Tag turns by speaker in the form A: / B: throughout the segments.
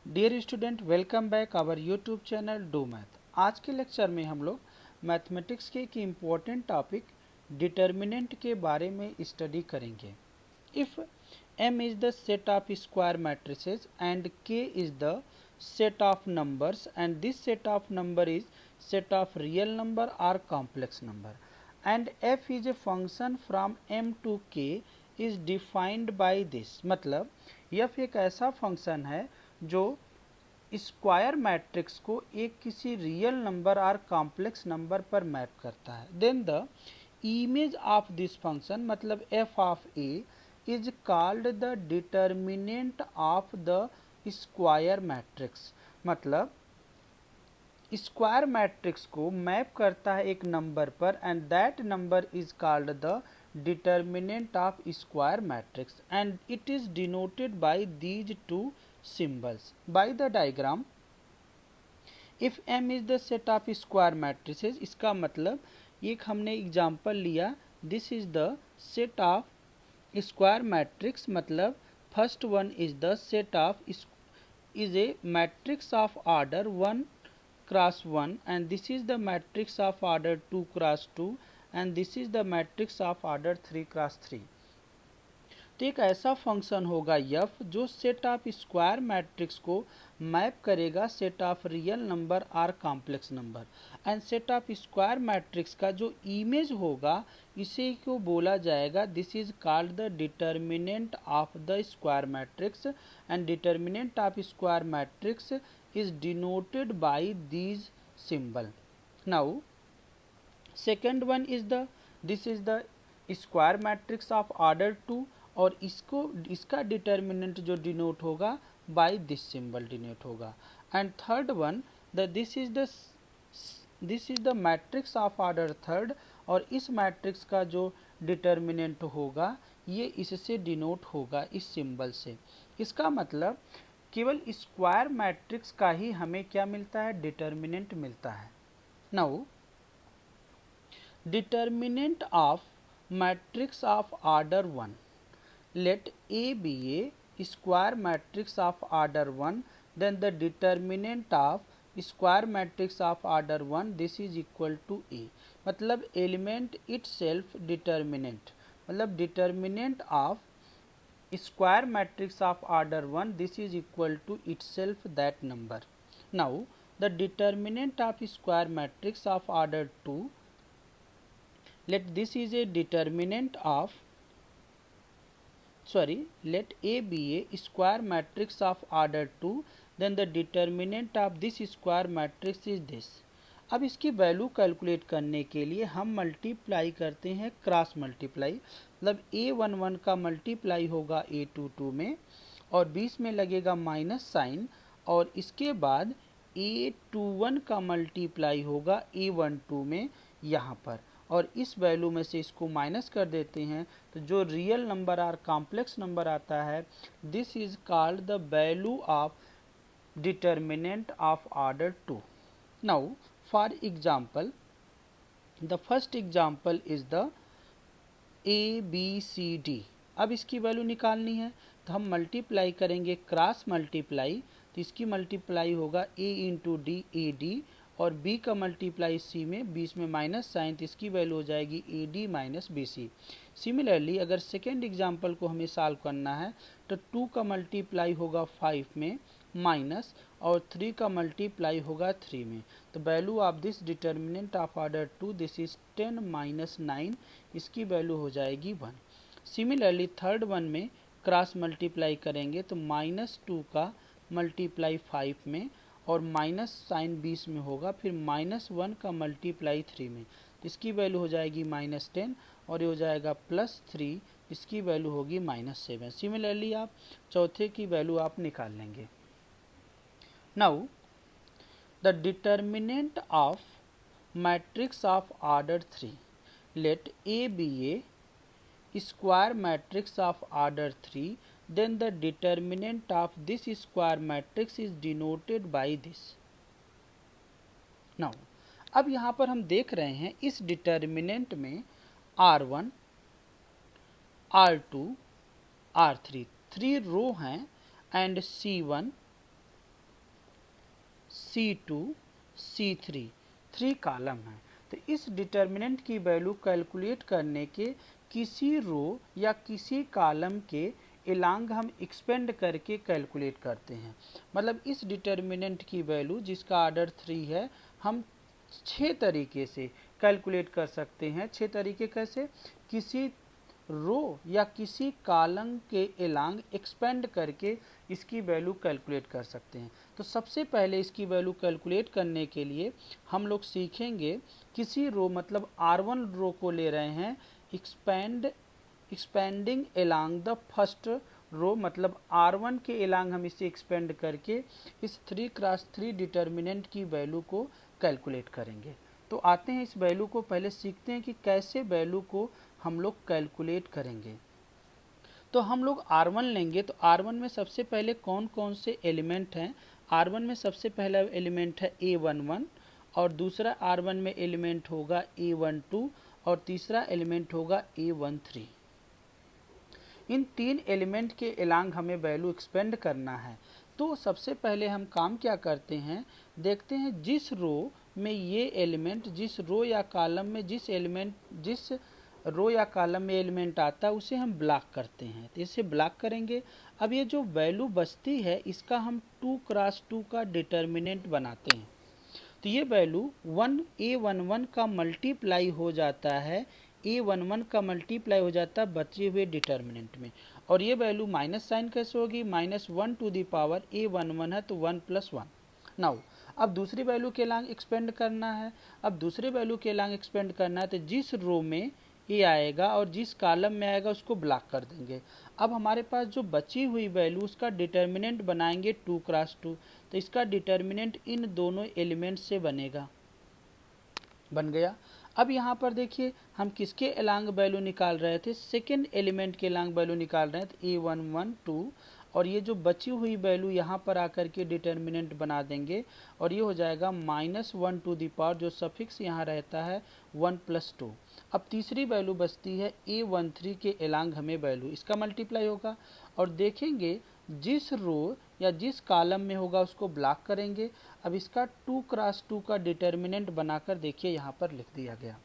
A: Dear student, welcome back our YouTube channel do math. आज के lecture में हम लोग मैथमेटिक्स के एक इम्पॉर्टेंट टॉपिक डिटर्मिनेंट के बारे में स्टडी करेंगे। If m is the set of square matrices and k is the set of numbers and this set of number is set of real number or complex number and f is a function from m to k is defined by this। मतलब f एक ऐसा function है जो square matrix को एक किसी real number और complex number पर मैप करता है। Then the image of this function मतलब f of a is called the determinant of the square matrix. मतलब स्क्वायर मैट्रिक्स को मैप करता है एक नंबर पर and that number is called the determinant of square matrix and it is denoted by these two symbols by the diagram। if m is the set of square matrices, इसका मतलब एक हमने एग्जाम्पल लिया, this is the set of square matrix. मतलब first one is the set of is a matrix of order 1 cross 1 and this is the matrix of order 2 cross 2 and this is the matrix of order 3 cross 3। तो एक ऐसा function होगा f जो set of square matrix को map करेगा set of real number और complex number and set of square matrix का जो इमेज होगा इसे को बोला जाएगा this is called the determinant of the square matrix and determinant of square matrix is denoted by these symbol. Now second one is the this is the square matrix of order 2 और इसका determinant जो denote होगा by this symbol denote होगा। And third one this is the matrix of order third और इस matrix का जो determinant होगा ये इससे डिनोट होगा इस सिंबल से। इसका मतलब केवल स्क्वायर मैट्रिक्स का ही हमें क्या मिलता है, डिटर्मिनेंट मिलता है। Now determinant of matrix of order 1, let A be a square matrix of order 1 then the determinant of square matrix of order 1 this is equal to A। मतलब element itself determinant मतलब determinant of square matrix of order 1 this is equal to itself that number। now the determinant of square matrix of order 2, let this is a determinant of let A be a square matrix of order 2 then the determinant of this square matrix is this। अब इसकी value calculate करने के लिए हम multiply करते हैं cross multiply. मतलब A11 का मल्टीप्लाई होगा A22 में और बीच में लगेगा माइनस साइन और इसके बाद A21 का मल्टीप्लाई होगा A12 में यहाँ पर और इस वैल्यू में से इसको माइनस कर देते हैं तो जो रियल नंबर और कॉम्प्लेक्स नंबर आता है this is called the value of determinant of order 2। Now for example the first example is the ABCD। अब इसकी वैल्यू निकालनी है तो हम मल्टीप्लाई करेंगे क्रॉस मल्टीप्लाई, तो इसकी मल्टीप्लाई होगा A इंटू डी AD और B का मल्टीप्लाई C में, बीच में माइनस साइन तो इसकी वैल्यू हो जाएगी AD माइनस BC। सिमिलरली अगर सेकेंड एग्जांपल को हमें सॉल्व करना है तो 2 का मल्टीप्लाई होगा 5 में माइनस और 3 का मल्टीप्लाई होगा 3 में, तो value of this determinant of order 2 this is 10 minus 9, इसकी वैल्यू हो जाएगी 1। सिमिलरली थर्ड वन में क्रॉस मल्टीप्लाई करेंगे तो -2 का मल्टीप्लाई 5 में और माइनस साइन 20 में होगा, फिर -1 का मल्टीप्लाई 3 में, इसकी वैल्यू हो जाएगी -10 और ये हो जाएगा +3, इसकी वैल्यू होगी -7। सिमिलरली आप चौथे की वैल्यू आप निकाल लेंगे। Now the determinant of matrix of order 3, let A be a square matrix of order 3 then the determinant of this square matrix is denoted by this। now अब यहाँ पर हम देख रहे हैं इस डिटर्मिनेंट में R1 R2 R3 3 रो हैं and C1 C2, C3, 3 column हैं। तो इस डिटर्मिनेंट की वैल्यू कैलकुलेट करने के किसी रो या किसी कॉलम के एलांग हम एक्सपेंड करके कैलकुलेट करते हैं। मतलब इस डिटर्मिनेंट की वैल्यू जिसका आर्डर 3 है, हम 6 तरीके से कैलकुलेट कर सकते हैं। 6 तरीके कैसे? किसी रो या किसी कॉलम के एलांग एक्सपेंड करके इसकी वैल्यू कैलकुलेट कर सकते हैं। तो सबसे पहले इसकी वैल्यू कैलकुलेट करने के लिए हम लोग सीखेंगे किसी रो मतलब R1 रो को ले रहे हैं, expanding along the first row, मतलब R1 के एलांग हम इसे एक्सपेंड करके इस 3x3 डिटर्मिनेंट की वैल्यू को कैलकुलेट करेंगे। तो आते हैं इस वैल्यू को, पहले सीखते हैं कि कैसे वैल्यू को हम लोग कैलकुलेट करेंगे। तो हम लोग R1 लेंगे, तो R1 में सबसे पहले कौन कौन से एलिमेंट हैं? R1 में सबसे पहला एलिमेंट है A11, और दूसरा R1 में एलिमेंट होगा A12, और तीसरा एलिमेंट होगा A13। इन 3 एलिमेंट के एलांग हमें वैल्यू एक्सपेंड करना है। तो सबसे पहले हम काम क्या करते हैं, देखते हैं जिस रो में ये एलिमेंट, जिस रो या कॉलम में जिस रो या कॉलम में एलिमेंट आता है उसे हम ब्लॉक करते हैं। तो इसे ब्लॉक करेंगे। अब ये जो वैल्यू बचती है इसका हम 2x2 का डिटर्मिनेंट बनाते हैं। तो ये वैल्यू A11 का मल्टीप्लाई हो जाता है, A11 का मल्टीप्लाई हो जाता है बचे हुए डिटर्मिनेंट में। और ये वैल्यू माइनस साइन कैसे होगी? -1 टू द पावर A11 है तो 1 + 1। नाउ अब दूसरी वैल्यू के लांग एक्सपेंड करना है। अब दूसरी वैल्यू के लांग एक्सपेंड करना है तो जिस रो में ये आएगा और जिस कॉलम में आएगा उसको ब्लॉक कर देंगे। अब हमारे पास जो बची हुई वैल्यू उसका डिटर्मिनेंट बनाएंगे 2x2। तो इसका डिटर्मिनेंट इन दोनों एलिमेंट से बनेगा, बन गया। अब यहाँ पर देखिए हम किसके एलांग वैल्यू निकाल रहे थे? सेकेंड एलिमेंट के एलांग वैल्यू निकाल रहे थे, A112, और ये जो बची हुई वैल्यू यहाँ पर आकर के डिटर्मिनेंट बना देंगे, और ये हो जाएगा -1 टू द पावर, जो सफिक्स यहाँ रहता है 1 + 2। अब तीसरी वैल्यू बचती है A13 के एलांग हमें वैल्यू, इसका मल्टीप्लाई होगा, और देखेंगे जिस रो या जिस कॉलम में होगा उसको ब्लॉक करेंगे। अब इसका 2x2 का डिटर्मिनेंट बनाकर देखिए यहाँ पर लिख दिया गया।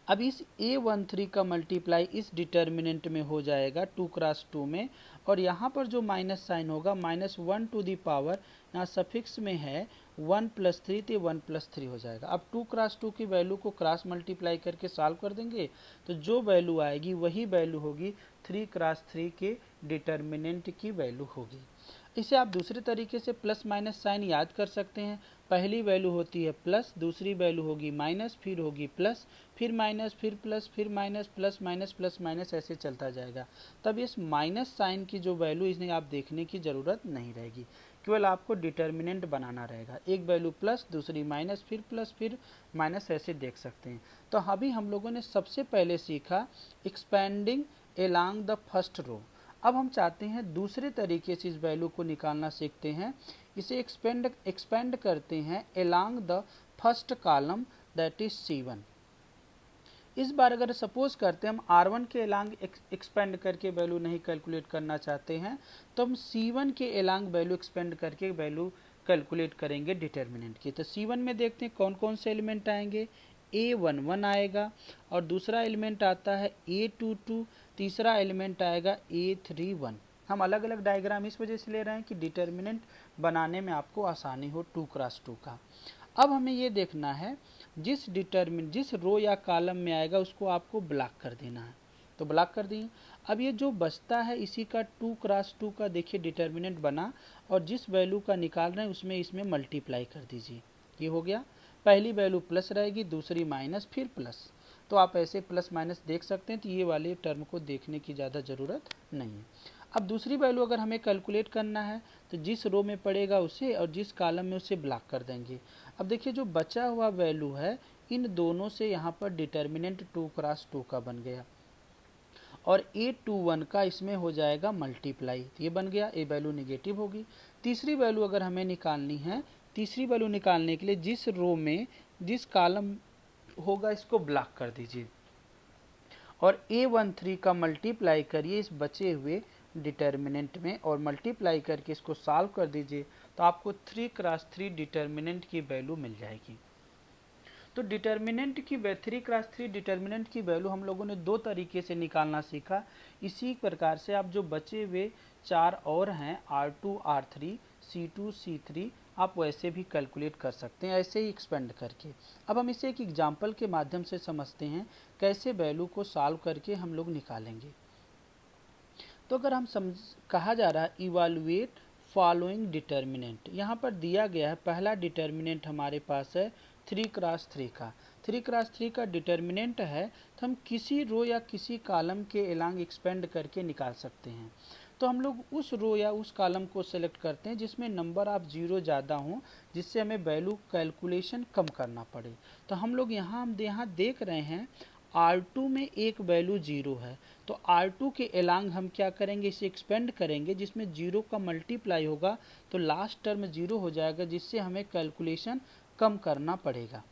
A: अब इस A13 का मल्टीप्लाई इस डिटर्मिनेंट में हो जाएगा 2x2 में, और यहाँ पर जो माइनस साइन होगा -1 टू द पावर, यहाँ सफिक्स में है 1 + 3, तो 1 + 3 हो जाएगा। अब 2x2 की वैल्यू को क्रॉस मल्टीप्लाई करके सॉल्व कर देंगे तो जो वैल्यू आएगी वही वैल्यू होगी 3x3 के डिटर्मिनेंट की वैल्यू होगी। इसे आप दूसरे तरीके से प्लस माइनस साइन याद कर सकते हैं। पहली वैल्यू होती है प्लस, दूसरी वैल्यू होगी माइनस, फिर होगी प्लस, फिर माइनस, फिर प्लस, फिर minus, plus minus, plus minus, ऐसे चलता जाएगा। तब इस माइनस साइन की जो वैल्यू इन्हें आप देखने की ज़रूरत नहीं रहेगी, केवल आपको डिटर्मिनेंट बनाना रहेगा। एक वैल्यू प्लस, दूसरी माइनस, फिर प्लस, फिर माइनस, ऐसे देख सकते हैं। तो अभी हम लोगों ने सबसे पहले सीखा expanding along the first row. अब हम चाहते हैं दूसरे तरीके से इस वैल्यू को निकालना सीखते हैं। इसे एक्सपेंड करते हैं along the first column, that is C1। इस बार अगर सपोज करते हैं हम R1 के एलांग एक्सपेंड करके वैल्यू नहीं कैलकुलेट करना चाहते हैं, तो हम C1 के एलांग वैल्यू एक्सपेंड करके वैल्यू कैलकुलेट करेंगे डिटर्मिनेंट की। तो C1 में देखते हैं कौन कौन से एलिमेंट आएंगे। A11 आएगा, और दूसरा एलिमेंट आता है A22, तीसरा एलिमेंट आएगा A31। हम अलग अलग डायग्राम इस वजह से ले रहे हैं कि डिटर्मिनेंट बनाने में आपको आसानी हो 2x2 का। अब हमें ये देखना है जिस रो या कॉलम में आएगा उसको आपको ब्लॉक कर देना है। तो ब्लॉक कर दिए। अब ये जो बचता है इसी का 2x2 का देखिए डिटर्मिनेंट बना, और जिस वैल्यू का निकाल रहे हैं उसमें इसमें मल्टीप्लाई कर दीजिए। ये हो गया। पहली वैल्यू प्लस रहेगी, दूसरी माइनस, फिर प्लस। तो आप ऐसे प्लस माइनस देख सकते हैं, तो ये वाले टर्म को देखने की ज़्यादा ज़रूरत नहीं है। अब दूसरी वैल्यू अगर हमें कैलकुलेट करना है तो जिस रो में पड़ेगा उसे और जिस कॉलम में उसे ब्लॉक कर देंगे। अब देखिए जो बचा हुआ वैल्यू है इन दोनों से यहाँ पर डिटर्मिनेंट 2x2 का बन गया, और A21 का इसमें हो जाएगा मल्टीप्लाई, ये बन गया। ए वैल्यू निगेटिव होगी। तीसरी वैल्यू अगर हमें निकालनी है, तीसरी वैल्यू निकालने के लिए जिस रो में जिस कॉलम होगा इसको ब्लॉक कर दीजिए, और A13 का मल्टीप्लाई करिए इस बचे हुए डिटर्मिनेंट में, और मल्टीप्लाई करके इसको सॉल्व कर दीजिए। तो आपको 3x3 डिटर्मिनेंट की वैल्यू मिल जाएगी। तो डिटर्मिनेंट की 3x3 डिटर्मिनेंट की वैल्यू हम लोगों ने दो तरीके से निकालना सीखा। इसी प्रकार से आप जो बचे हुए चार और हैं R2, R3, C2, C3 आप वैसे भी कैलकुलेट कर सकते हैं, ऐसे ही एक्सपेंड करके। अब हम इसे एक एग्जाम्पल के माध्यम से समझते हैं कैसे वैल्यू को सॉल्व करके हम लोग निकालेंगे। तो अगर हम कहा जा रहा है इवालुएट फॉलोइंग डिटर्मिनेंट, यहाँ पर दिया गया है पहला डिटर्मिनेंट हमारे पास है 3x3 का। 3x3 का डिटर्मिनेंट है तो हम किसी रो या किसी कॉलम के एलांग एक्सपेंड करके निकाल सकते हैं। तो हम लोग उस रो या उस कॉलम को सेलेक्ट करते हैं जिसमें नंबर ऑफ जीरो ज़्यादा हों, जिससे हमें वैल्यू कैलकुलेशन कम करना पड़े। तो हम लोग यहाँ देख रहे हैं R2 में एक वैल्यू जीरो है, तो R2 के एलांग हम क्या करेंगे, इसे एक्सपेंड करेंगे जिसमें जीरो का मल्टीप्लाई होगा तो लास्ट टर्म जीरो हो जाएगा, जिससे हमें कैलकुलेशन कम करना पड़ेगा।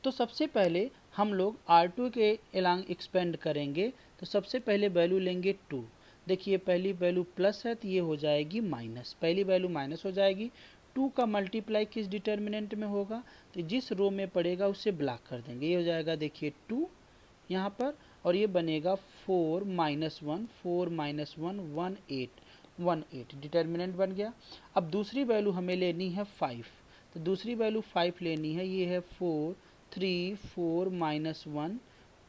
A: तो सबसे पहले हम लोग R2 के एलांग एक्सपेंड करेंगे, तो सबसे पहले वैल्यू लेंगे 2। देखिए पहली वैल्यू प्लस है तो ये हो जाएगी माइनस, पहली वैल्यू माइनस हो जाएगी। 2 का मल्टीप्लाई किस डिटर्मिनेंट में होगा, तो जिस रो में पड़ेगा उसे ब्लॉक कर देंगे, ये हो जाएगा देखिए 2 यहाँ पर, और ये बनेगा 4 माइनस 1, 4 माइनस 1 1 8, 1 8 डिटर्मिनेंट बन गया। अब दूसरी वैल्यू हमें लेनी है 5, तो दूसरी वैल्यू 5 लेनी है, ये है 4 3 4 माइनस 1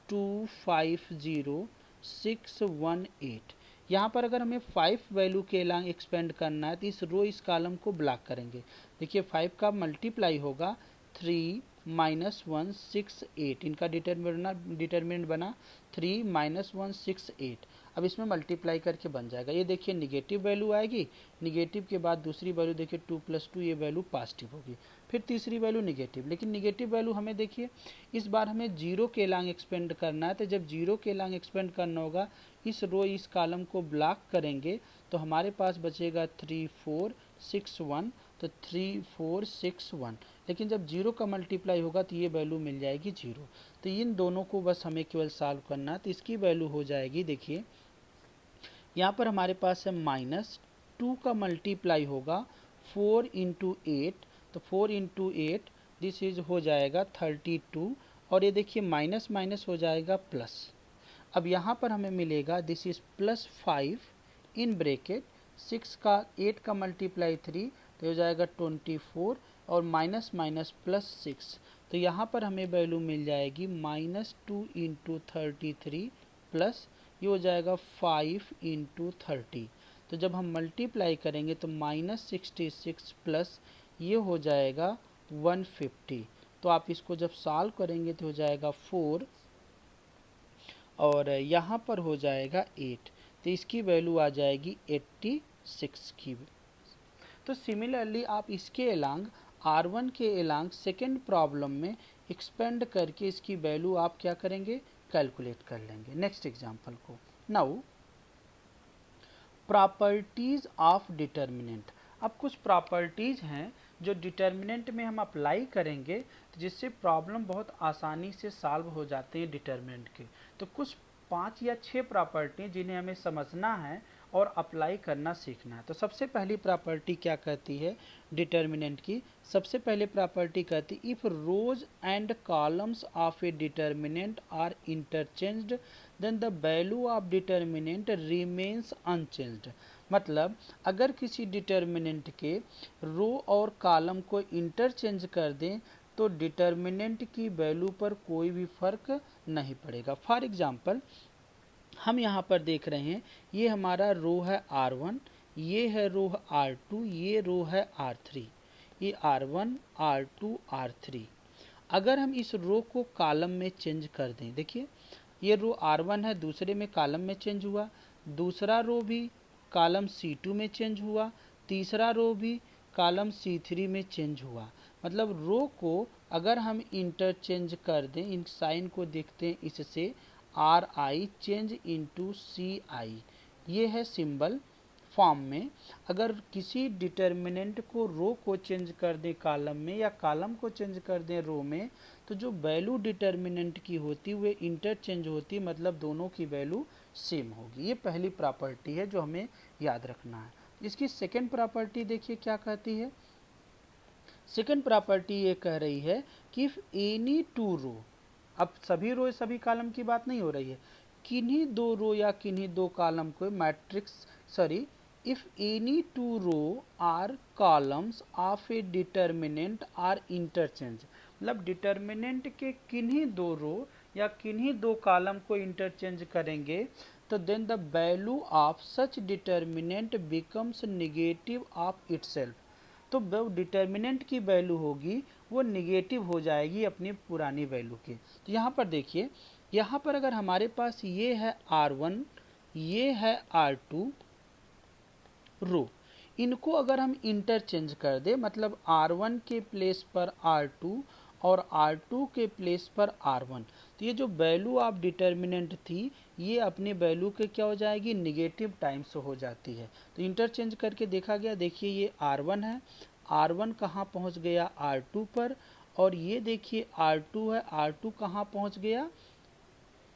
A: 2 5 0 6 1 8। यहाँ पर अगर हमें 5 वैल्यू के एलांग एक्सपेंड करना है तो इस रो इस कॉलम को ब्लॉक करेंगे। देखिए 5 का मल्टीप्लाई होगा 3 माइनस 1 6 8, इनका डिटर्मिनेंट बना 3 माइनस 1 6 8। अब इसमें मल्टीप्लाई करके बन जाएगा, ये देखिए निगेटिव वैल्यू आएगी, निगेटिव के बाद दूसरी वैल्यू देखिए 2 प्लस 2, ये वैल्यू पॉजिटिव होगी, फिर तीसरी वैल्यू निगेटिव। लेकिन निगेटिव वैल्यू हमें देखिए इस बार हमें जीरो के एलांग एक्सपेंड करना है, तो जब जीरो के एलांग एक्सपेंड करना होगा इस रो इस कॉलम को ब्लॉक करेंगे तो हमारे पास बचेगा 3 4 6 1, तो 3 4 6 1। लेकिन जब जीरो का मल्टीप्लाई होगा तो ये वैल्यू मिल जाएगी जीरो। तो इन दोनों को बस हमें केवल सॉल्व करना है, तो इसकी वैल्यू हो जाएगी, देखिए यहाँ पर हमारे पास है माइनस 2 का मल्टीप्लाई होगा 4 इंटू 8, तो 4 इंटू 8 दिस इज हो जाएगा 32, और ये देखिए माइनस माइनस हो जाएगा प्लस। अब यहाँ पर हमें मिलेगा this is plus 5 in bracket 6 का 8 का मल्टीप्लाई 3, तो हो जाएगा 24, और माइनस माइनस प्लस 6, तो यहाँ पर हमें वैल्यू मिल जाएगी माइनस 2 इंटू 33 प्लस ये हो जाएगा 5 इंटू 30। तो जब हम मल्टीप्लाई करेंगे तो माइनस 66 प्लस ये हो जाएगा 150। तो आप इसको जब सॉल्व करेंगे तो हो जाएगा 4 और यहाँ पर हो जाएगा 8, तो इसकी वैल्यू आ जाएगी 86 की। तो सिमिलरली आप इसके एलांग R1 के एलांग सेकेंड प्रॉब्लम में एक्सपेंड करके इसकी वैल्यू आप क्या करेंगे, कैलकुलेट कर लेंगे। नेक्स्ट एग्जांपल को, नाउ प्रॉपर्टीज ऑफ डिटर्मिनेंट। अब कुछ प्रॉपर्टीज हैं जो डिटर्मिनेंट में हम अप्लाई करेंगे तो जिससे प्रॉब्लम बहुत आसानी से सॉल्व हो जाते हैं डिटर्मिनेंट के। तो कुछ 5 या 6 प्रॉपर्टी जिन्हें हमें समझना है और अप्लाई करना सीखना है। तो सबसे पहली प्रॉपर्टी क्या कहती है डिटर्मिनेंट की, सबसे पहले प्रॉपर्टी कहती है if rows and columns of a determinant are interchanged then the value of determinant remains unchanged. मतलब अगर किसी डिटर्मिनेंट के रो और कॉलम को इंटरचेंज कर दें तो डिटर्मिनेंट की वैल्यू पर कोई भी फर्क नहीं पड़ेगा। फॉर एग्जांपल हम यहाँ पर देख रहे हैं ये हमारा रो है R1, ये है रो R2, ये रो है R3, ये R1 R2 R3। अगर हम इस रो को कॉलम में चेंज कर दें, देखिए ये रो R1 है, दूसरे में कॉलम में चेंज हुआ, दूसरा रो भी कॉलम C2 में चेंज हुआ, तीसरा रो भी कॉलम C3 में चेंज हुआ। मतलब रो को अगर हम इंटरचेंज कर दें, इन साइन को देखते हैं इससे RI चेंज इनटू CI, ये है सिंबल फॉर्म में। अगर किसी डिटर्मिनेंट को रो को चेंज कर दें कॉलम में या कॉलम को चेंज कर दें रो में, तो जो वैल्यू डिटर्मिनेंट की होती है वे इंटरचेंज होती, मतलब दोनों की वैल्यू सेम होगी। ये पहली प्रॉपर्टी है जो हमें याद रखना है। इसकी सेकंड प्रॉपर्टी देखिए क्या कहती है। सेकंड प्रॉपर्टी ये कह रही है कि इफ एनी टू रो, अब सभी रो सभी कॉलम की बात नहीं हो रही है, किन्हीं दो रो या किन्हीं दो कॉलम को matrix sorry if any two row or columns of a determinant are interchange, मतलब डिटर्मिनेंट के किन्हीं दो रो या किन्हीं दो कॉलम को इंटरचेंज करेंगे तो then the value of such determinant becomes negative of itself, तो वो डिटर्मिनेंट की वैल्यू होगी वो निगेटिव हो जाएगी अपनी पुरानी वैल्यू के। तो यहाँ पर देखिए, यहाँ पर अगर हमारे पास ये है R1, ये है R2 रो, इनको अगर हम इंटरचेंज कर दे, मतलब R1 के प्लेस पर R2 और R2 के प्लेस पर R1, तो ये जो वैल्यू ऑफ डिटर्मिनेंट थी ये अपने वैल्यू के क्या हो जाएगी, निगेटिव टाइम्स हो जाती है। तो इंटरचेंज करके देखा गया, देखिए ये R1 है, R1 कहाँ पहुँच गया R2 पर, और ये देखिए R2 है, R2 कहाँ पहुँच गया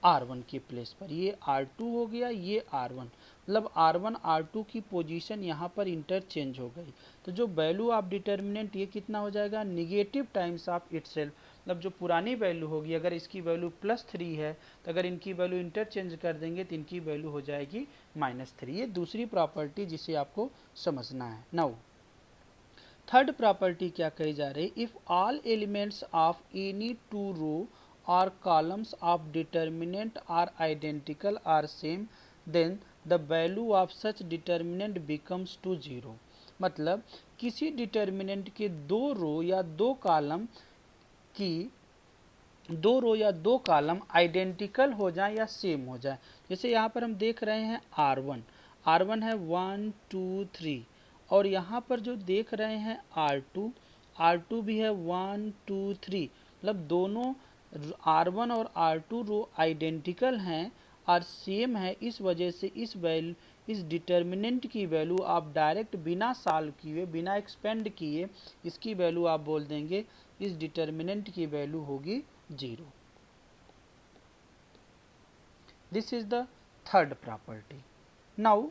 A: R1 के प्लेस पर, ये R2 हो गया, ये R1, मतलब R1 R2 की पोजीशन यहाँ पर इंटरचेंज हो गई। तो जो वैल्यू ऑफ डिटर्मिनेंट ये कितना हो जाएगा, निगेटिव टाइम्स ऑफ इटसेल्फ, मतलब जो पुरानी वैल्यू होगी, अगर इसकी वैल्यू +3 है तो अगर इनकी वैल्यू इंटरचेंज कर देंगे तो इनकी वैल्यू हो जाएगी -3। ये दूसरी प्रॉपर्टी जिसे आपको समझना है। नाउ थर्ड प्रॉपर्टी क्या कही जा रही, if all elements of any two row or columns of determinant are identical or same then the value of such determinant becomes to 0, मतलब किसी डिटर्मिनेंट के दो रो या दो कॉलम की आइडेंटिकल हो जाए या सेम हो जाए। जैसे यहाँ पर हम देख रहे हैं R1 है 1 2 3, और यहाँ पर जो देख रहे हैं R2 भी है 1 2 3, मतलब दोनों R1 और R2 रो आइडेंटिकल हैं और सेम है, इस वजह से इस डिटर्मिनेंट की वैल्यू आप डायरेक्ट बिना सॉल्व किए बिना एक्सपेंड किए इसकी वैल्यू आप बोल देंगे, इस डिटर्मिनेंट की वैल्यू होगी 0। This is the third property. Now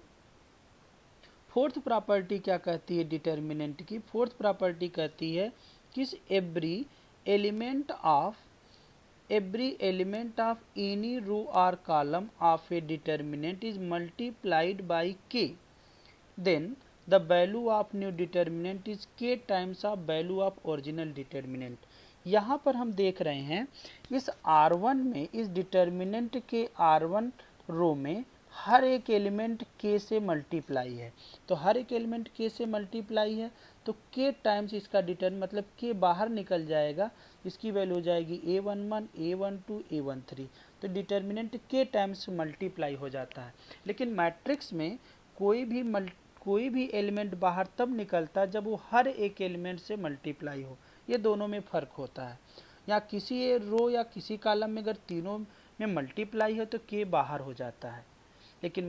A: fourth property क्या कहती है डिटर्मिनेंट की, फोर्थ प्रॉपर्टी कहती है कि every element of any row और column of a determinant is multiplied by k, then the value of new determinant is k times of value of original determinant. यहाँ पर हम देख रहे हैं इस R1 में, इस डिटर्मिनेंट के R1 रो में हर एक एलिमेंट k से मल्टीप्लाई है, तो हर एक एलिमेंट k से मल्टीप्लाई है तो k टाइम्स इसका मतलब k बाहर निकल जाएगा, इसकी वैल्यू हो जाएगी a11 a12 a13, तो डिटर्मिनेंट k टाइम्स मल्टीप्लाई हो जाता है। लेकिन मैट्रिक्स में कोई भी एलिमेंट बाहर तब निकलता है जब वो हर एक एलिमेंट से मल्टीप्लाई हो, ये दोनों में फ़र्क होता है। या किसी रो या किसी कॉलम में अगर तीनों में मल्टीप्लाई है तो k बाहर हो जाता है, लेकिन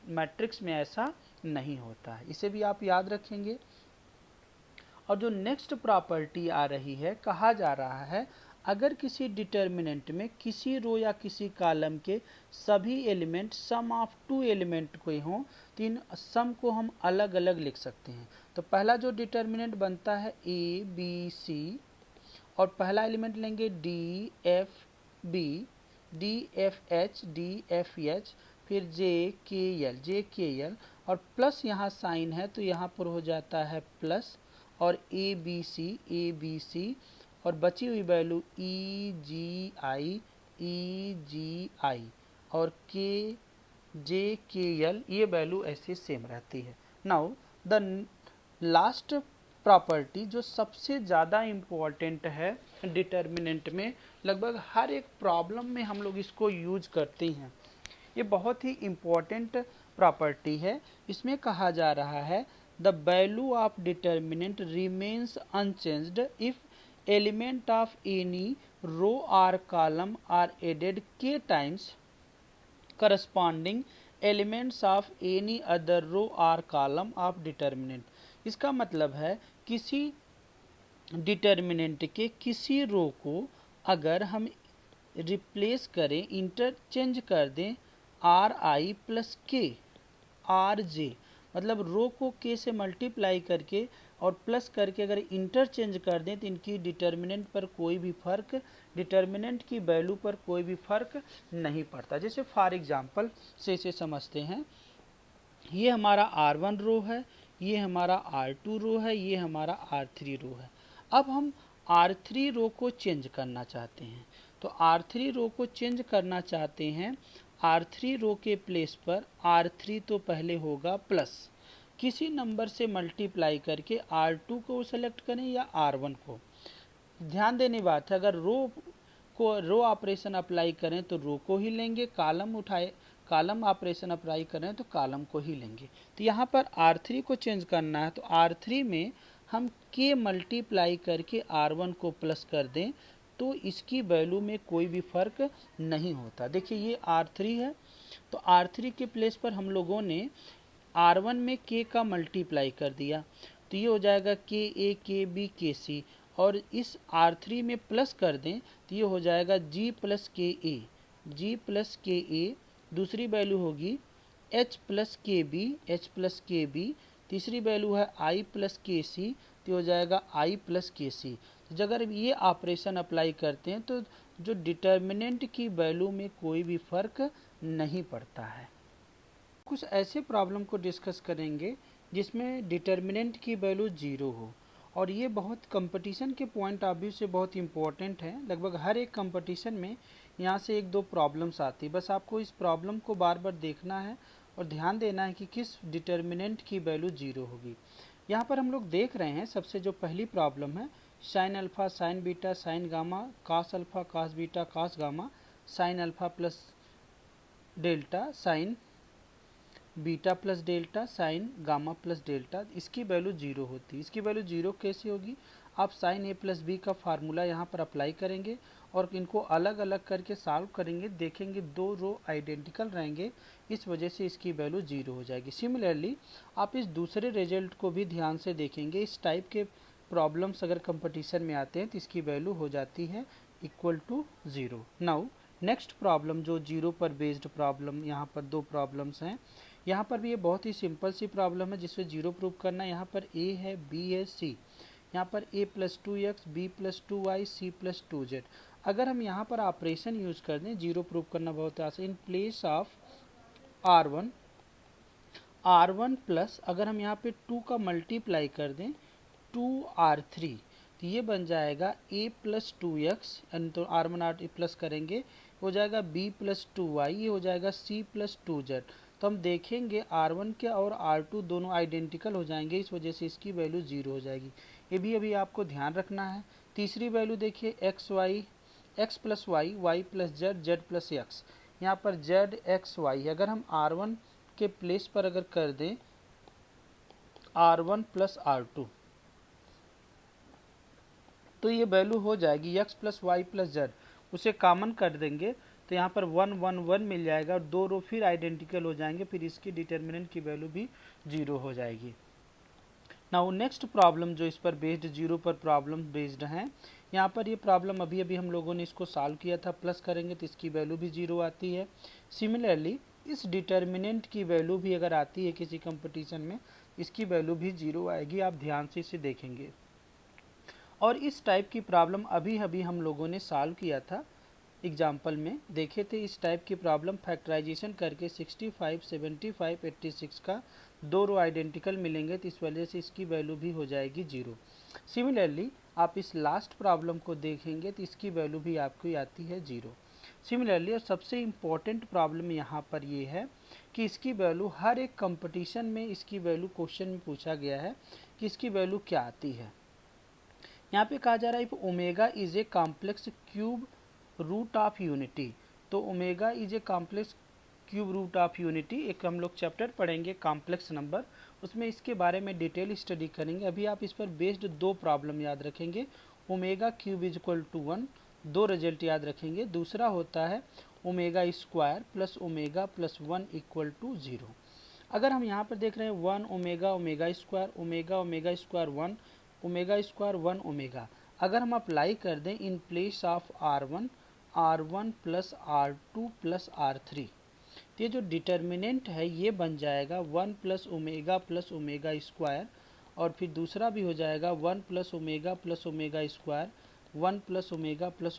A: मैट्रिक्स में ऐसा नहीं होता है, इसे भी आप याद रखेंगे। और जो नेक्स्ट प्रॉपर्टी आ रही है, कहा जा रहा है अगर किसी डिटर्मिनेंट में किसी रो या किसी कॉलम के सभी element sum of two element कोई हों तो इन सम को हम अलग अलग लिख सकते हैं। तो पहला जो डिटर्मिनेंट बनता है ए बी सी, और पहला एलिमेंट लेंगे d f b, d f h, फिर जे के एल, और प्लस यहाँ साइन है तो यहाँ पर हो जाता है प्लस, और ए बी सी, और बची हुई वैल्यू ई जी आई और जे के एल, ये वैल्यू ऐसे सेम रहती है। नाउ द लास्ट प्रॉपर्टी जो सबसे ज़्यादा इम्पोर्टेंट है डिटर्मिनेंट में, लगभग हर एक प्रॉब्लम में हम लोग इसको यूज करते हैं, ये बहुत ही इम्पोर्टेंट प्रॉपर्टी है। इसमें कहा जा रहा है the value of determinant remains unchanged if element of any row और column are added k times corresponding elements of any other row और कॉलम ऑफ डिटर्मिनेंट। इसका मतलब है किसी डिटर्मिनेंट के किसी रो को अगर हम रिप्लेस करें, इंटरचेंज कर दें आर आई प्लस के आर जे, मतलब रो को के से मल्टीप्लाई करके और प्लस करके अगर इंटरचेंज कर दें तो इनकी डिटर्मिनेंट पर कोई भी फर्क, डिटर्मिनेंट की वैल्यू पर कोई भी फर्क नहीं पड़ता। जैसे फॉर एग्जांपल से इसे समझते हैं, ये हमारा R1 रो है, ये हमारा R2 रो है, ये हमारा R3 रो है। अब हम R3 रो को चेंज करना चाहते हैं, तो R3 रो को चेंज करना चाहते हैं, R3 रो के प्लेस पर R3 तो पहले होगा प्लस किसी नंबर से मल्टीप्लाई करके R2 को सेलेक्ट करें या R1 को। ध्यान देने बात है, अगर रो ऑपरेशन अप्लाई करें तो रो को ही लेंगे, कॉलम ऑपरेशन अप्लाई करें तो कॉलम को ही लेंगे। तो यहाँ पर R3 को चेंज करना है, तो R3 में हम के मल्टीप्लाई करके R1 को प्लस कर दें तो इसकी वैल्यू में कोई भी फर्क नहीं होता। देखिए ये R3 है, तो R3 के प्लेस पर हम लोगों ने R1 में के का मल्टीप्लाई कर दिया, तो ये हो जाएगा के ए के बी के सी, और इस R3 में प्लस कर दें तो ये हो जाएगा G प्लस के ए, जी प्लस के ए। दूसरी वैल्यू होगी H प्लस के बी, एच प्लस के बी। तीसरी वैल्यू है I प्लस के सी, तो हो जाएगा I प्लस के सी। तो अगर ये ऑपरेशन अप्लाई करते हैं तो जो डिटर्मिनेंट की वैल्यू में कोई भी फर्क नहीं पड़ता है। कुछ ऐसे प्रॉब्लम को डिस्कस करेंगे जिसमें डिटर्मिनेंट की वैल्यू 0 हो, और ये बहुत कंपटीशन के पॉइंट ऑफ व्यू से बहुत इंपॉर्टेंट है। लगभग हर एक कंपटीशन में यहाँ से एक दो प्रॉब्लम्स आती, बस आपको इस प्रॉब्लम को बार बार देखना है और ध्यान देना है कि किस डिटर्मिनेंट की वैल्यू 0 होगी। यहाँ पर हम लोग देख रहे हैं सबसे जो पहली प्रॉब्लम है, sine alpha sine beta sine gamma cos alpha cos beta cos gamma sine alpha plus delta sine beta plus delta sine gamma plus delta, इसकी वैल्यू 0 होती है। इसकी वैल्यू 0 कैसे होगी, आप साइन ए प्लस बी का formula यहाँ पर अप्लाई करेंगे और इनको अलग अलग करके सॉल्व करेंगे, देखेंगे दो रो आइडेंटिकल रहेंगे, इस वजह से इसकी वैल्यू 0 हो जाएगी। सिमिलरली आप इस दूसरे रिजल्ट को भी ध्यान से देखेंगे, इस टाइप के प्रॉब्लम्स अगर कंपटीशन में आते हैं तो इसकी वैल्यू हो जाती है equal to 0। Now next problem जो 0 पर बेस्ड प्रॉब्लम, यहाँ पर दो प्रॉब्लम्स हैं। यहाँ पर भी ये बहुत ही सिंपल सी प्रॉब्लम है जिसमें 0 प्रूव करना है। यहाँ पर a है, b है, c, यहाँ पर a plus 2x, b plus 2y, c plus 2z। अगर हम यहाँ पर ऑपरेशन यूज कर दें, 0 प्रूव करना बहुत आसान, इन प्लेस ऑफ r1 प्लस अगर हम यहाँ पे 2 का मल्टीप्लाई कर दें 2r3, तो ये बन जाएगा a प्लस 2x, तो r1 r प्लस करेंगे हो जाएगा b प्लस 2y, ये हो जाएगा c प्लस 2z। तो हम देखेंगे R1 के और R2 दोनों आइडेंटिकल हो जाएंगे, इस वजह से इसकी वैल्यू 0 हो जाएगी। ये भी अभी आपको ध्यान रखना है। तीसरी वैल्यू देखिए x plus y, y plus z, z plus x, यहाँ पर जेड एक्स वाई। अगर हम R1 के प्लेस पर अगर कर दें R1 प्लस R2, तो ये वैल्यू हो जाएगी x plus y plus z, उसे कॉमन कर देंगे तो यहाँ पर 1 1 1 मिल जाएगा और दो रो फिर आइडेंटिकल हो जाएंगे, फिर इसकी डिटर्मिनेंट की वैल्यू भी 0 हो जाएगी। नाउ नेक्स्ट प्रॉब्लम जो इस पर बेस्ड 0 पर प्रॉब्लम बेस्ड हैं, यहाँ पर ये प्रॉब्लम अभी अभी हम लोगों ने इसको सॉल्व किया था, प्लस करेंगे तो इसकी वैल्यू भी 0 आती है। सिमिलरली इस डिटर्मिनेंट की वैल्यू भी अगर आती है किसी कंपटीशन में, इसकी वैल्यू भी 0 आएगी, आप ध्यान से इसे देखेंगे। और इस टाइप की प्रॉब्लम अभी अभी हम लोगों ने सॉल्व किया था, एग्जाम्पल में देखे थे। इस टाइप की प्रॉब्लम फैक्टराइजेशन करके 65, 75, 86 का दो रो आइडेंटिकल मिलेंगे, तो इस वजह से इसकी वैल्यू भी हो जाएगी 0। सिमिलरली आप इस लास्ट प्रॉब्लम को देखेंगे तो इसकी वैल्यू भी आपको आती है 0। सिमिलरली और सबसे इम्पॉर्टेंट प्रॉब्लम यहाँ पर ये है कि इसकी वैल्यू हर एक कंपटीशन में, इसकी वैल्यू क्वेश्चन में पूछा गया है कि इसकी वैल्यू क्या आती है। यहाँ पे कहा जा रहा है if omega is a complex cube root of unity, तो omega is a complex cube root of unity, एक हम लोग चैप्टर पढ़ेंगे कॉम्प्लेक्स नंबर, उसमें इसके बारे में डिटेल स्टडी करेंगे। अभी आप इस पर बेस्ड दो प्रॉब्लम याद रखेंगे, omega cube is equal to 1, दो रिजल्ट याद रखेंगे। दूसरा होता है omega square plus omega plus 1 equal to 0। अगर हम यहाँ पर देख रहे हैं 1 omega omega square, omega omega square 1, omega square 1 omega, अगर हम अप्लाई कर दें in place of R1 plus R2 plus R3, तो ये जो डिटर्मिनेंट है ये बन जाएगा 1 प्लस ओमेगा स्क्वायर, और फिर दूसरा भी हो जाएगा 1 plus omega square, 1 plus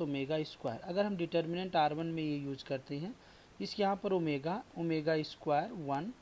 A: omega square. अगर हम डिटर्मिनेंट R1 में ये यूज करते हैं, इसके यहाँ पर omega square 1,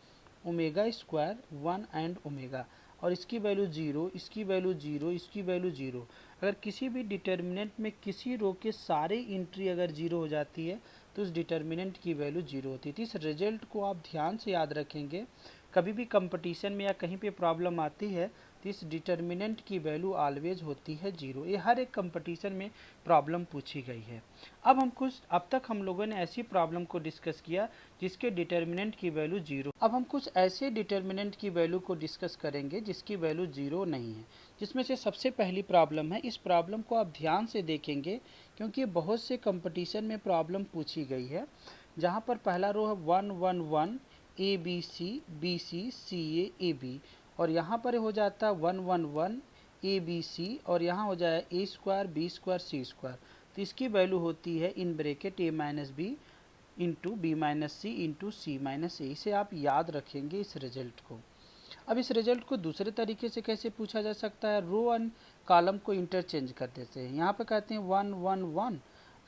A: omega square 1 and omega, और इसकी वैल्यू 0, इसकी वैल्यू 0, इसकी वैल्यू 0। अगर किसी भी डिटर्मिनेंट में किसी रो के सारे एंट्री अगर 0 हो जाती है तो उस डिटर्मिनेंट की वैल्यू 0 होती है। तो इस रिजल्ट को आप ध्यान से याद रखेंगे। कभी भी कंपटीशन में या कहीं पे प्रॉब्लम आती है तो इस डिटर्मिनेंट की वैल्यू ऑलवेज होती है 0। ये हर एक कंपटीशन में प्रॉब्लम पूछी गई है। अब तक हम लोगों ने ऐसी प्रॉब्लम को डिस्कस किया जिसके डिटर्मिनेंट की वैल्यू 0। अब हम कुछ ऐसे डिटर्मिनेंट की वैल्यू को डिस्कस करेंगे जिसकी वैल्यू 0 नहीं है, जिसमें से सबसे पहली प्रॉब्लम है। इस प्रॉब्लम को आप ध्यान से देखेंगे क्योंकि बहुत से कंपटीशन में प्रॉब्लम पूछी गई है, जहाँ पर पहला रो है 1 1 1 ABC CA AB, और यहाँ पर हो जाता है 1 1 1 ABC, और यहाँ हो जाए A square B square C square. तो इसकी वैल्यू होती है in bracket A minus B into B minus C into C minus A. इसे आप याद रखेंगे इस रिजल्ट को। अब इस रिजल्ट को दूसरे तरीके से कैसे पूछा जा सकता है, रो एंड कॉलम को इंटरचेंज कर देते हैं। यहाँ पे कहते हैं 1 1 1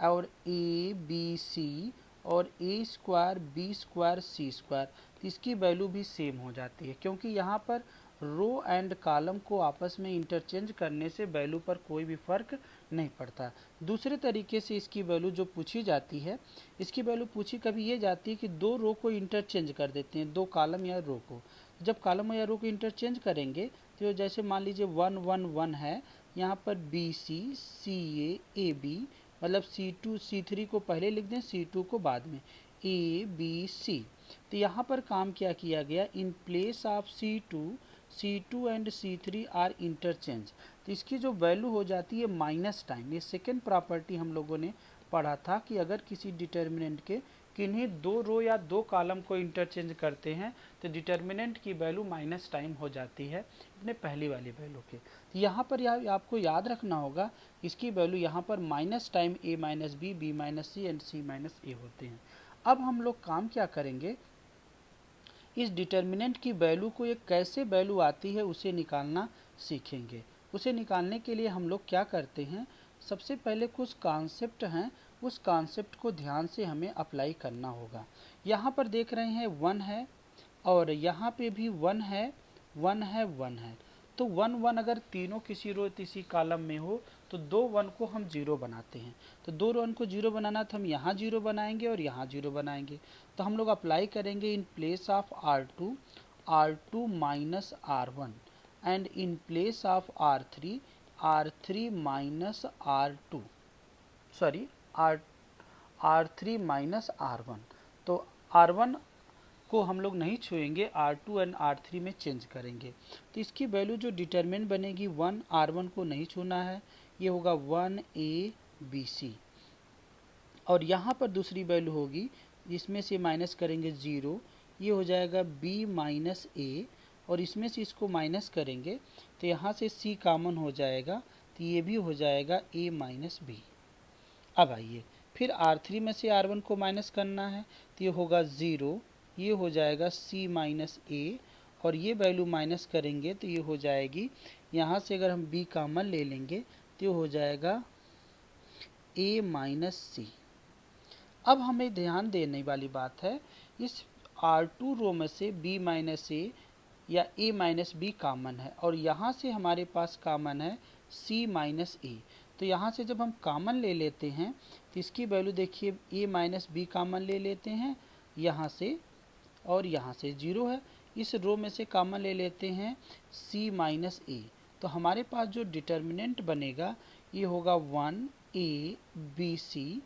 A: और A B C और A square B square C square, तो इसकी वैल्यू भी सेम हो जाती है क्योंकि यहाँ पर रो एंड कॉलम को आपस में इंटरचेंज करने से वैल्यू पर कोई भी फर्क नहीं पड़ता। दूसरे तरीके से इसकी वैल्यू जो पूछी जाती है, इसकी वैल्यू पूछी कभी ये जाती है कि दो रो को इंटरचेंज कर देते हैं, दो कॉलम या रो को। जब कॉलम या रो को इंटरचेंज करेंगे तो जैसे मान लीजिए 1 1 1 है, यहाँ पर BC CA AB, मतलब C2 C3 को पहले लिख दें, C2 को बाद में, ABC। तो यहाँ पर काम क्या किया गया, in place of C2 and C3 are interchange. तो इसकी जो वैल्यू हो जाती है माइनस टाइम। ये सेकेंड प्रॉपर्टी हम लोगों ने पढ़ा था कि अगर किसी डिटर्मिनेंट के किन्हीं दो रो या दो कॉलम को इंटरचेंज करते हैं तो डिटर्मिनेंट की वैल्यू माइनस टाइम हो जाती है अपने पहली वाली वैल्यू के। तो यहाँ पर आपको याद रखना होगा, इसकी वैल्यू यहाँ पर minus time A minus B minus C and C minus A होते हैं। अब हम लोग काम क्या करेंगे, इस डिटर्मिनेंट की वैल्यू को एक कैसे वैल्यू आती है उसे निकालना सीखेंगे। उसे निकालने के लिए हम लोग क्या करते हैं, सबसे पहले कुछ कॉन्सेप्ट हैं, उस कॉन्सेप्ट को ध्यान से हमें अप्लाई करना होगा। यहाँ पर देख रहे हैं 1 है और यहाँ पे भी 1 है, 1 है, 1 है। तो 1 1 अगर तीनों किसी रो किसी कॉलम में हो तो दो 1 को हम 0 बनाते हैं। तो दो 1 को 0 बनाना तो हम यहाँ 0 बनाएंगे और यहाँ 0 बनाएंगे। तो हम लोग अप्लाई करेंगे इन place of R2 minus R1 and in place of R3 minus R2, sorry R3 minus R1। तो R1 को हम लोग नहीं छुएंगे, R2 एंड R3 में चेंज करेंगे। तो इसकी वैल्यू जो डिटरमिनेंट बनेगी 1, R1 को नहीं छूना है, ये होगा 1ABC। और यहाँ पर दूसरी वैल्यू होगी, इसमें से माइनस करेंगे 0, ये हो जाएगा B माइनस A, और इसमें से इसको माइनस करेंगे तो यहाँ से C कॉमन हो जाएगा, तो ये भी हो जाएगा A माइनस B। अब आइए फिर R3 में से R1 को माइनस करना है, तो ये होगा 0, ये हो जाएगा C माइनस A, और ये वैल्यू माइनस करेंगे तो ये हो जाएगी, यहाँ से अगर हम B कॉमन ले लेंगे तो ये हो जाएगा A माइनस C। अब हमें ध्यान देने वाली बात है, इस R2 रो में से B माइनस A या A माइनस B कॉमन है, और यहाँ से हमारे पास कॉमन है C माइनस A। तो यहाँ से जब हम कॉमन ले लेते हैं तो इसकी वैल्यू देखिए, A माइनस B कॉमन ले लेते हैं यहाँ से, और यहाँ से 0 है। इस रो में से कॉमन ले लेते हैं C माइनस A, तो हमारे पास जो डिटर्मिनेंट बनेगा ये होगा 1ABC,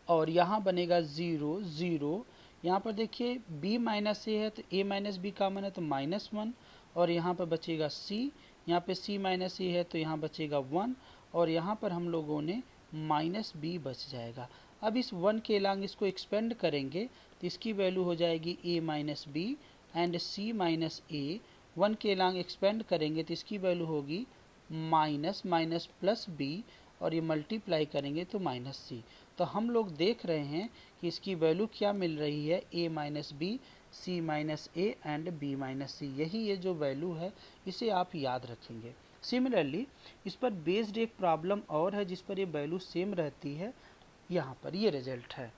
A: और यहाँ बनेगा 0 0। यहाँ पर देखिए B माइनस A है तो A माइनस B कॉमन है तो -1, और यहाँ पर बचेगा C, यहाँ पे C माइनस A है तो यहाँ बचेगा 1, और यहाँ पर हम लोगों ने माइनस B बच जाएगा। अब इस 1 के लॉन्ग इसको एक्सपेंड करेंगे तो इसकी वैल्यू हो जाएगी A minus B and C minus A। 1 के लॉन्ग एक्सपेंड करेंगे तो इसकी वैल्यू होगी माइनस माइनस प्लस B, और ये मल्टीप्लाई करेंगे तो माइनस सी। तो हम लोग देख रहे हैं कि इसकी वैल्यू क्या मिल रही है, a minus B, C minus A and B minus C. यही ये जो वैल्यू है इसे आप याद रखेंगे। सिमिलरली इस पर बेस्ड एक प्रॉब्लम और है जिस पर ये वैल्यू सेम रहती है। यहाँ पर ये रिजल्ट है,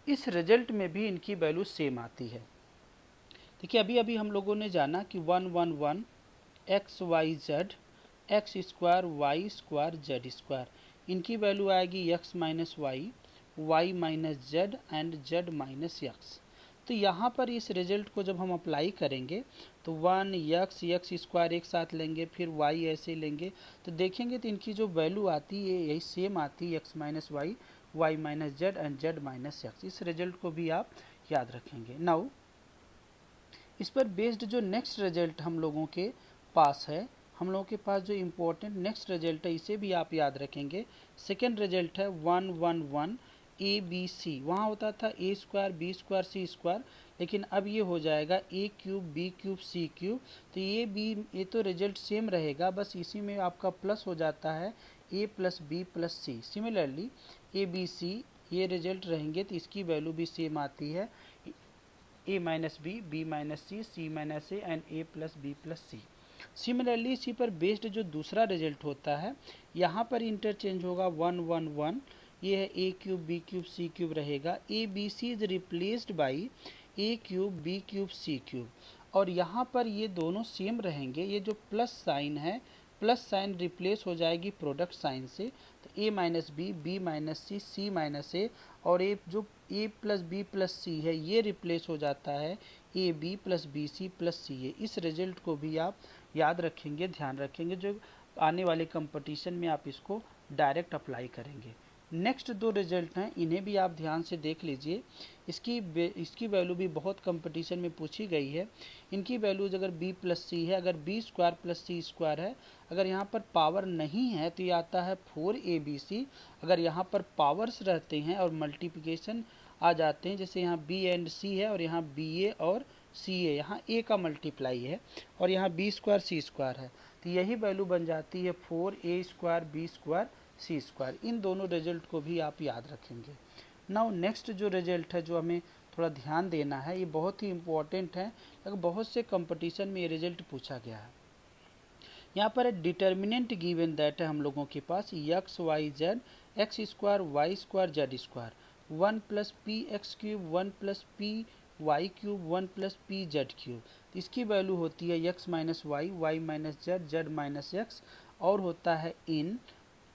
A: इस रिजल्ट में भी इनकी वैल्यू सेम आती है। देखिए अभी अभी हम लोगों ने जाना कि 1 1 1 x y z x square y square z square, इनकी वैल्यू आएगी x minus y minus z and z minus x. तो यहाँ पर इस रिजल्ट को जब हम अप्लाई करेंगे तो 1 एक्स एक्स स्क्वायर एक साथ लेंगे, फिर वाई ऐसे लेंगे, तो देखेंगे तो इनकी जो वैल्यू आती है यही सेम आती है, x minus y minus z and z minus x. इस रिजल्ट को भी आप याद रखेंगे। नाउ इस पर बेस्ड जो नेक्स्ट रिजल्ट हम लोगों के पास है, हम लोगों के पास जो इम्पोर्टेंट नेक्स्ट रिजल्ट है इसे भी आप याद रखेंगे। सेकेंड रिजल्ट है 1 1 1 ए बी सी। वहाँ होता था ए स्क्वायर बी स्क्वायर सी स्क्वायर, लेकिन अब ये हो जाएगा ए cube b cube c cube. तो ये तो रिजल्ट सेम रहेगा, बस इसी में आपका प्लस हो जाता है A plus B plus C. Similarly A B C ये रिजल्ट रहेंगे तो इसकी वैल्यू भी सेम आती है, a minus b minus c minus A and a plus B plus C. Similarly इसी पर बेस्ड जो दूसरा रिजल्ट होता है, यहाँ पर इंटरचेंज होगा 1 1 1, ये है a cube b cube c cube रहेगा, a B c is replaced by a cube b cube c cube. और यहाँ पर ये दोनों सेम रहेंगे, ये जो प्लस साइन है प्लस साइन रिप्लेस हो जाएगी प्रोडक्ट साइन से, तो a minus b minus c minus a, और ए जो a plus B plus c है ये रिप्लेस हो जाता है a b plus b C plus सी ए। इस रिजल्ट को भी आप याद रखेंगे, ध्यान रखेंगे, जो आने वाले कंपटीशन में आप इसको डायरेक्ट अप्लाई करेंगे। नेक्स्ट दो रिजल्ट हैं, इन्हें भी आप ध्यान से देख लीजिए। इसकी वैल्यू भी बहुत कंपटीशन में पूछी गई है। इनकी वैल्यूज अगर b प्लस सी है, अगर बी स्क्वायर प्लस सी स्क्वायर है, अगर यहाँ पर पावर नहीं है तो ये आता है 4abc। अगर यहाँ पर पावर्स रहते हैं और मल्टीप्लिकेशन आ जाते हैं, जैसे यहाँ b एंड c है और यहाँ ba और ca, यहाँ a का मल्टीप्लाई है और यहाँ b स्क्वायर सी स्क्वायर है, तो यही वैल्यू बन जाती है 4a स्क्वायर बी स्क्वायर सी स्क्वायर। इन दोनों रिजल्ट को भी आप याद रखेंगे। नाउ नेक्स्ट जो रिजल्ट है जो हमें थोड़ा ध्यान देना है, ये बहुत ही इम्पोर्टेंट है, लेकिन बहुत से कंपटीशन में ये रिजल्ट पूछा गया है। यहाँ पर डिटर्मिनेंट गिवन दैट है हम लोगों के पास x y z x square y square z square, 1 plus p x cube 1 plus p y cube 1 plus p z cube. इसकी वैल्यू होती है x minus y minus z z minus x, और होता है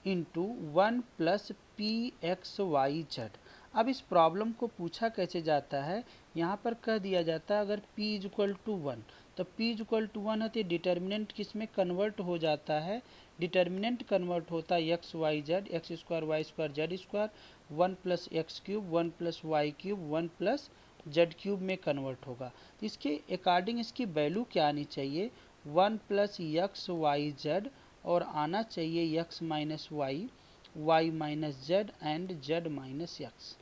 A: into 1 plus p x y z. अब इस problem को पूछा कैसे जाता है, यहाँ पर कह दिया जाता है अगर p इज इक्वल टू 1, तो p इज इक्वल टू 1 है तो डिटर्मिनेंट किस में कन्वर्ट हो जाता है, डिटर्मिनेंट कन्वर्ट होता है x y z x square y square z square, 1 plus x cube 1 plus y cube 1 plus z cube में कन्वर्ट होगा। तो इसके अकॉर्डिंग इसकी वैल्यू क्या आनी चाहिए, 1 प्लस एक्स वाई जेड और आना चाहिए x minus y minus z and z minus x.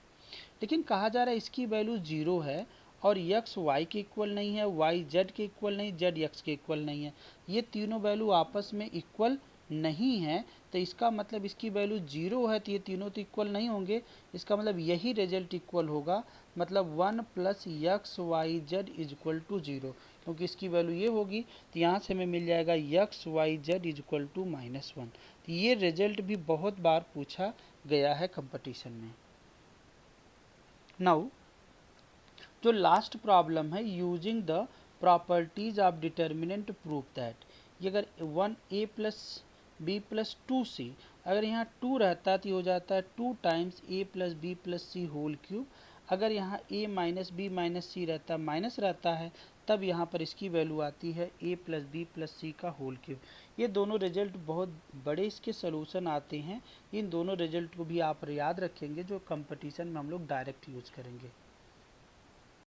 A: लेकिन कहा जा रहा है इसकी वैल्यू 0 है और एक्स वाई के इक्वल नहीं है, वाई जेड के इक्वल नहीं, जेड एक्स के इक्वल नहीं है, ये तीनों वैल्यू आपस में इक्वल नहीं है। तो इसका मतलब इसकी वैल्यू 0 है तो ये तीनों तो इक्वल नहीं होंगे, इसका मतलब यही रिजल्ट इक्वल होगा, मतलब 1 plus x y z is equal to 0, क्योंकि इसकी वैल्यू ये होगी तो यहाँ से हमें मिल जाएगा x y z is equal to -1। तो ये रिजल्ट भी बहुत बार पूछा गया है कंपटीशन में। नाउ जो लास्ट प्रॉब्लम है, using the properties of determinant proof that, ये अगर 1a plus B plus 2c, अगर यहाँ 2 रहता तो ये हो जाता है 2 times a plus B plus c whole cube. अगर यहाँ a minus b minus c रहता माइनस रहता है, तब यहाँ पर इसकी वैल्यू आती है a प्लस बी प्लस सी का होल क्यूब। ये दोनों रिजल्ट बहुत बड़े इसके सोल्यूशन आते हैं, इन दोनों रिजल्ट को भी आप याद रखेंगे जो कंपटीशन में हम लोग डायरेक्ट यूज करेंगे।